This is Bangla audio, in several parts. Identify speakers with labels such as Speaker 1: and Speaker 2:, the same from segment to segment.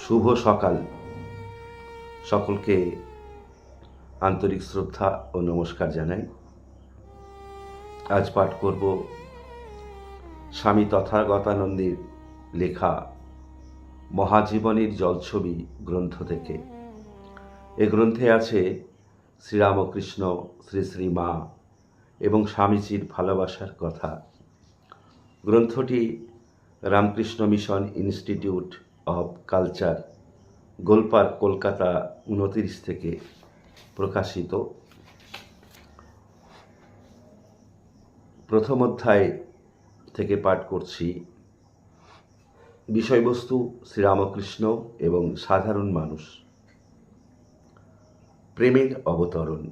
Speaker 1: শুভ সকাল। সকলকে আন্তরিক শ্রদ্ধা ও নমস্কার জানাই। আজ পাঠ করব স্বামী তথাগতানন্দের লেখা মহাজীবনীর জলছবি গ্রন্থ থেকে। এ গ্রন্থে আছে শ্রীরামকৃষ্ণ, শ্রী শ্রী মা এবং স্বামীজির ভালোবাসার কথা। গ্রন্থটি Ramakrishna mission institute of culture, Golpark, Kolkata 29 থেকে প্রকাশিত। প্রথম অধ্যায় থেকে পাঠ করছি। বিষয়বস্তু শ্রীরামকৃষ্ণ এবং সাধারণ মানুষ। প্রেমের অবতরণ।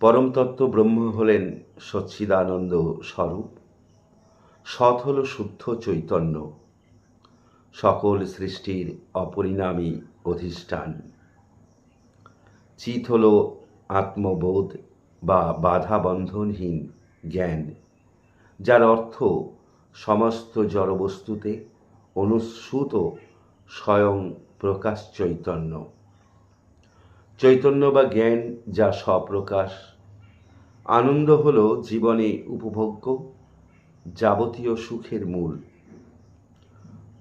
Speaker 1: পরমতত্ত্ব ব্রহ্ম হলেন সচ্চিদানন্দ স্বরূপ, সৎ হল শুদ্ধ চৈতন্য, সকল সৃষ্টির অপরিণামী অধিষ্ঠান। চিৎ হল আত্মবোধ বা বাধা বন্ধনহীন জ্ঞান, যার অর্থ সমস্ত জড়বস্তুতে অনুস্যূত স্বয়ং প্রকাশ চৈতন্য। চৈতন্য বা জ্ঞান যা স্বপ্রকাশ। আনন্দ হল জীবনে উপভোগ্য যাবতীয় সুখের মূল।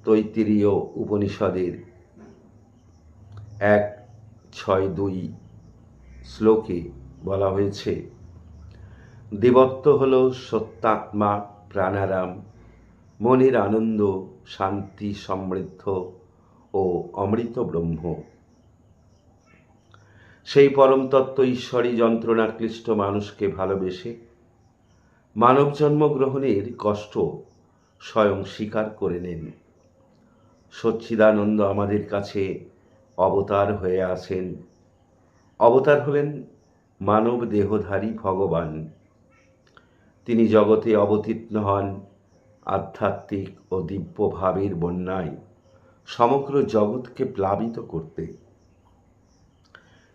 Speaker 1: তৈত্তিরীয় উপনিষদের 1:6-2 শ্লোকে বলা হয়েছে, দেবত্ব হল সত্যাত্মা প্রাণারাম, মনের আনন্দ, শান্তি, সমৃদ্ধ ও অমৃত ব্রহ্ম। সেই পরম তত্ত্ব ঈশ্বরী যন্ত্রণাক্লিষ্ট মানুষকে ভালোবেসে মানব জন্ম গ্রহণের কষ্ট স্বয়ং স্বীকার করে নেন। সচ্চিদানন্দ আমাদের কাছে অবতার হয়ে আছেন। অবতার হলেন মানব দেহধারী ভগবান। তিনি জগতে অবতীর্ণ হন আধ্যাত্মিক ও দিব্য ভাবের বন্যায় সমগ্র জগৎকে প্লাবিত করতে।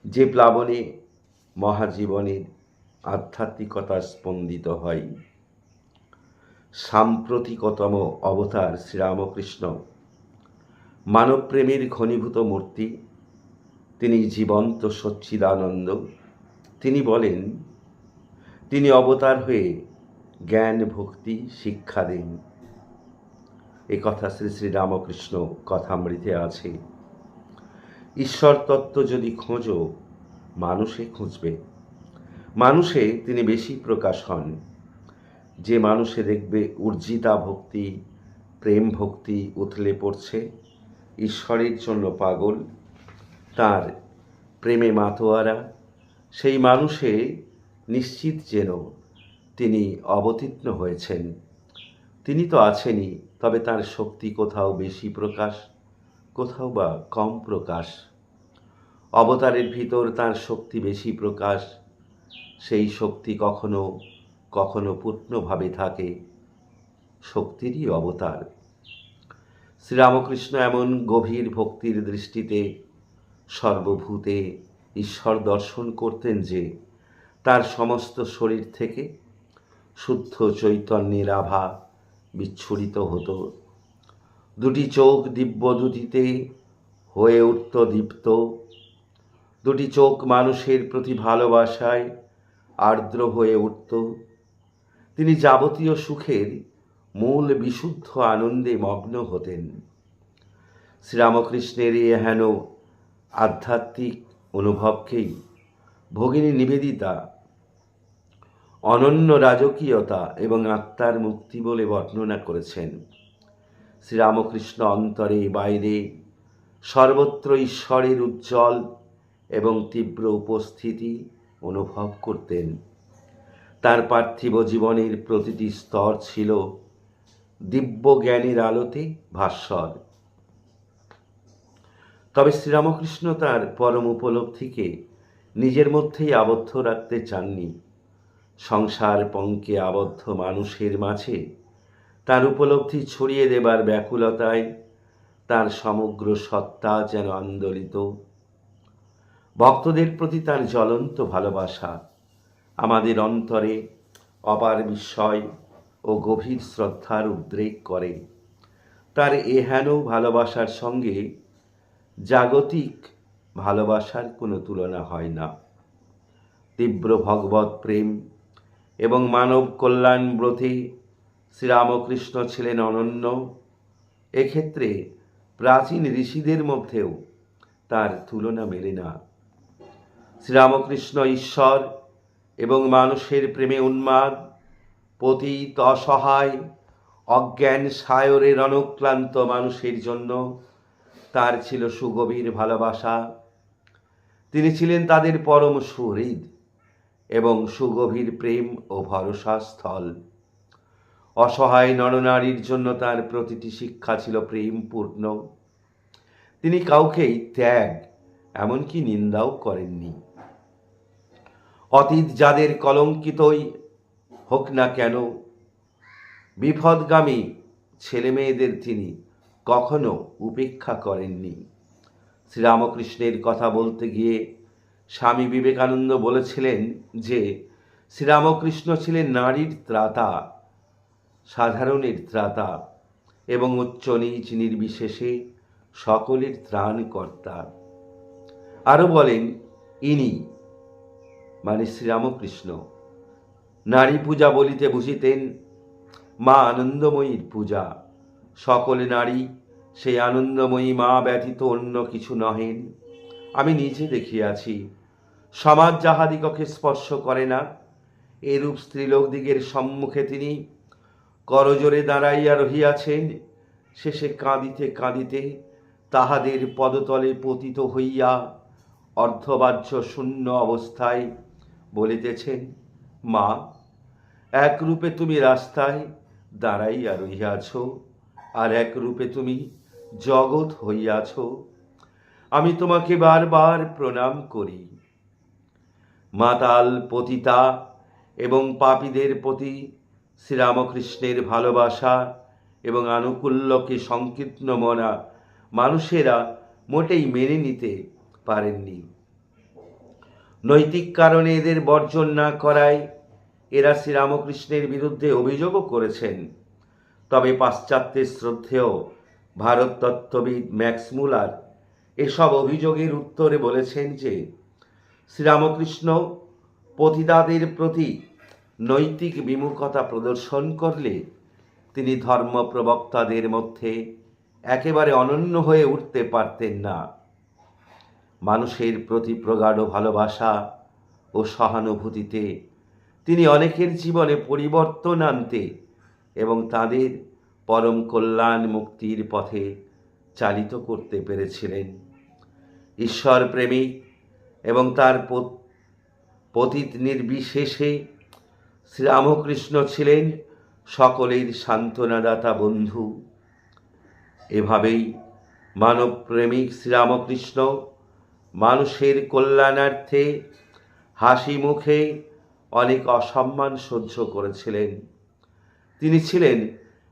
Speaker 1: যে প্লাবনে মহাজীবনের আধ্যাত্মিকতা স্পন্দিত হয়। সাম্প্রতিকতম অবতার শ্রীরামকৃষ্ণ মানবপ্রেমের ঘনীভূত মূর্তি। তিনি জীবন্ত সচ্চিদানন্দ। তিনি বলেন, তিনি অবতার হয়ে জ্ঞান ভক্তি শিক্ষা দেন। এ কথা শ্রী শ্রী রামকৃষ্ণ কথামৃতে আছে। ঈশ্বর তত্ত্ব যদি খোঁজো, মানুষে খুঁজবে। মানুষে তিনি বেশি প্রকাশ হন। যে মানুষে দেখবে উর্জিতা ভক্তি, প্রেম ভক্তি উথলে পড়ছে, ঈশ্বরের জন্য পাগল, তার প্রেমে মাতোয়ারা, সেই মানুষে নিশ্চিত যেন তিনি অবতীর্ণ হয়েছেন। তিনি তো আছেনই, তবে তার শক্তি কোথাও বেশি প্রকাশ, কোথাও বা কম প্রকাশ। অবতারের ভিতর তার শক্তি বেশি প্রকাশ। সেই শক্তি কখনো কখনো পূর্ণভাবে থাকে। শক্তিরই অবতার। শ্রীরামকৃষ্ণ এমন গভীর ভক্তির দৃষ্টিতে সর্বভূতে ঈশ্বর দর্শন করতেন যে তার সমস্ত শরীর থেকে শুদ্ধ চৈতন্যের আভা বিচ্ছুরিত হতো। দুটি চোখ দিব্যদ্যুতিতে হয়ে উঠত দীপ্ত। দুটি চোখ মানুষের প্রতি ভালোবাসায় আর্দ্র হয়ে উঠত। তিনি যাবতীয় সুখের মূল বিশুদ্ধ আনন্দে মগ্ন হতেন। শ্রীরামকৃষ্ণের এই হেন আধ্যাত্মিক অনুভবকেই ভগিনী নিবেদিতা অনন্য রাজকীয়তা এবং আত্মার মুক্তি বলে বর্ণনা করেছেন। শ্রীরামকৃষ্ণ অন্তরে বাইরে সর্বত্র ঈশ্বরের উজ্জ্বল এবং তীব্র উপস্থিতি অনুভব করতেন। তার পার্থিব জীবনের প্রতিটি স্তর ছিল দিব্য জ্ঞানের আলোতে ভাস্বর। তবে শ্রীরামকৃষ্ণ তার পরম উপলব্ধিকে নিজের মধ্যেই আবদ্ধ রাখতে চাননি। সংসার পঙ্কে আবদ্ধ মানুষের মাঝে তার উপলব্ধি ছড়িয়ে দেবার ব্যাকুলতায় তার সমগ্র সত্তা যেন আন্দোলিত। ভক্তদের প্রতি তার জ্বলন্ত ভালোবাসা আমাদের অন্তরে অপার বিস্ময় ও গভীর শ্রদ্ধার উদ্রেক করে। তার এহেন ভালোবাসার সঙ্গে জাগতিক ভালোবাসার কোনো তুলনা হয় না। তীব্র ভগবত প্রেম এবং মানব কল্যাণ ব্রতে শ্রীরামকৃষ্ণ ছিলেন অনন্য। এক্ষেত্রে প্রাচীন ঋষিদের মধ্যেও তার তুলনা মেলে না। শ্রীরামকৃষ্ণ ঈশ্বর এবং মানুষের প্রেমে উন্মাদ, পতিত, অসহায়, অজ্ঞান সায়রের অনুক্লান্ত মানুষের জন্য তার ছিল সুগভীর ভালোবাসা। তিনি ছিলেন তাদের পরম সুহৃদ এবং সুগভীর প্রেম ও ভরসা স্থল। অসহায় নরনারীর জন্য তার প্রতিটি শিক্ষা ছিল প্রেমপূর্ণ। তিনি কাউকেই ত্যাগ, এমনকি নিন্দাও করেননি। অতীত যাদের কলঙ্কিতই হোক না কেন, বিপদগামী ছেলেমেয়েদের তিনি কখনো উপেক্ষা করেননি। শ্রীরামকৃষ্ণের কথা বলতে গিয়ে স্বামী বিবেকানন্দ বলেছিলেন যে শ্রীরামকৃষ্ণ ছিলেন নারীর ত্রাতা, সাধারণের ত্রাতা এবং উচ্চ নীচ নির্বিশেষে সকলের ত্রাণকর্তা। আরও বলেন, ইনি মানে শ্রীরামকৃষ্ণ নারী পূজা বলিতে বুঝিতেন মা আনন্দময়ীর পূজা। সকলে নারী সেই আনন্দময়ী মা ব্যতীত অন্য কিছু নহেন। আমি নিজে দেখিয়াছি, সমাজ যাহাদিগকে স্পর্শ করে না, এরূপ স্ত্রীলোকদিগের সম্মুখে তিনি করজোরে দাঁড়াইয়া রহিয়াছেন। শেষে কাঁদিতে কাঁদিতে তাহাদের পদতলে পতিত হইয়া অর্ধবাহ্য শূন্য অবস্থায় বলিতেছেন, মা, এক রূপে তুমি রাস্তায় দাঁড়াইয়া রহিয়াছ, আর এক রূপে তুমি জগৎ হইয়াছ। আমি তোমাকে বারবার প্রণাম করি। মাতাল, পতিতা এবং পাপীদের প্রতি শ্রীরামকৃষ্ণের ভালোবাসা এবং আনুকূল্যকে সংকীর্ণ মনা মানুষেরা মোটেই মেনে নিতে পারেননি। নৈতিক কারণে এদের বর্জন না করায় এরা শ্রীরামকৃষ্ণের বিরুদ্ধে অভিযোগও করেছেন। তবে পাশ্চাত্যের শ্রদ্ধেয় ভারত তত্ত্ববিদ ম্যাক্স মুলার এসব অভিযোগের উত্তরে বলেছেন যে শ্রীরামকৃষ্ণ পতিতাদের প্রতি নৈতিক বিমুখতা প্রদর্শন করলে তিনি ধর্ম প্রবক্তাদের মধ্যে একেবারে অনন্য হয়ে উঠতে পারতেন না। মানুষের প্রতি প্রগাঢ় ভালোবাসা ও সহানুভূতিতে তিনি অনেকের জীবনে পরিবর্তন আনতে এবং তাদের পরম কল্যাণ মুক্তির পথে চালিত করতে পেরেছিলেন। ঈশ্বর প্রেমিক এবং তার পতিত নির্বিশেষে শ্রীরামকৃষ্ণ ছিলেন সকলের সান্ত্বনাদাতা বন্ধু। এভাবেই মানবপ্রেমিক শ্রীরামকৃষ্ণ মানুষের কল্যাণার্থে হাসি মুখে অনেক অসম্মান সহ্য করেছিলেন। তিনি ছিলেন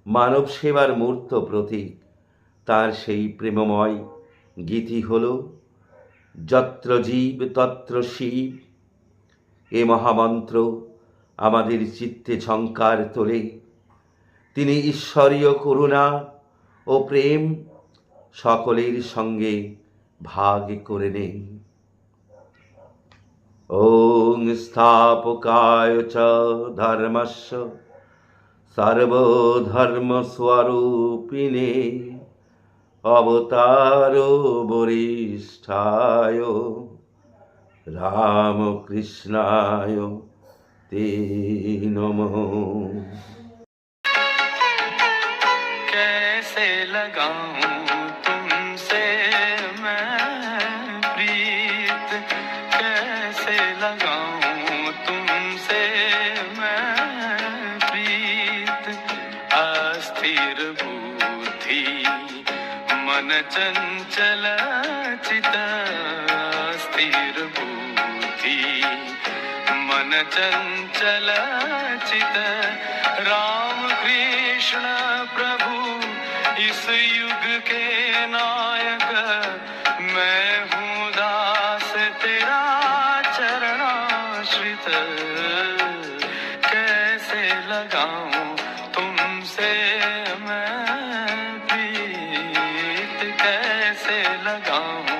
Speaker 1: মানব সেবার মূর্ত প্রতীক। তার সেই প্রেমময় গীতি হল, যত্র জীব তত্র শিব। এ মহামন্ত্র আমাদের চিত্তে ঝংকার তোলে। তিনি ঈশ্বরীয় করুণা ও প্রেম সকলের সঙ্গে ভাগ করে নেন। ওং স্থাপকায় চ ধর্মস্য সর্বধর্মস্বরূপিণে অবতার বরিষ্ঠায় রামকৃষ্ণায় ते नमः।
Speaker 2: कैसे लगाऊं तुमसे मैं प्रीत, कैसे लगाऊं तुमसे मैं प्रीत। अस्थिर बुद्धि मन चंचल चित, अस्थिर बुद्धि मन चंचल चित। राम कृष्ण प्रभु इस युग के नायक, मैं हूँ दास तेरा चरणाश्रित। कैसे लगाऊं तुमसे मैं प्रीत। कैसे लगाऊं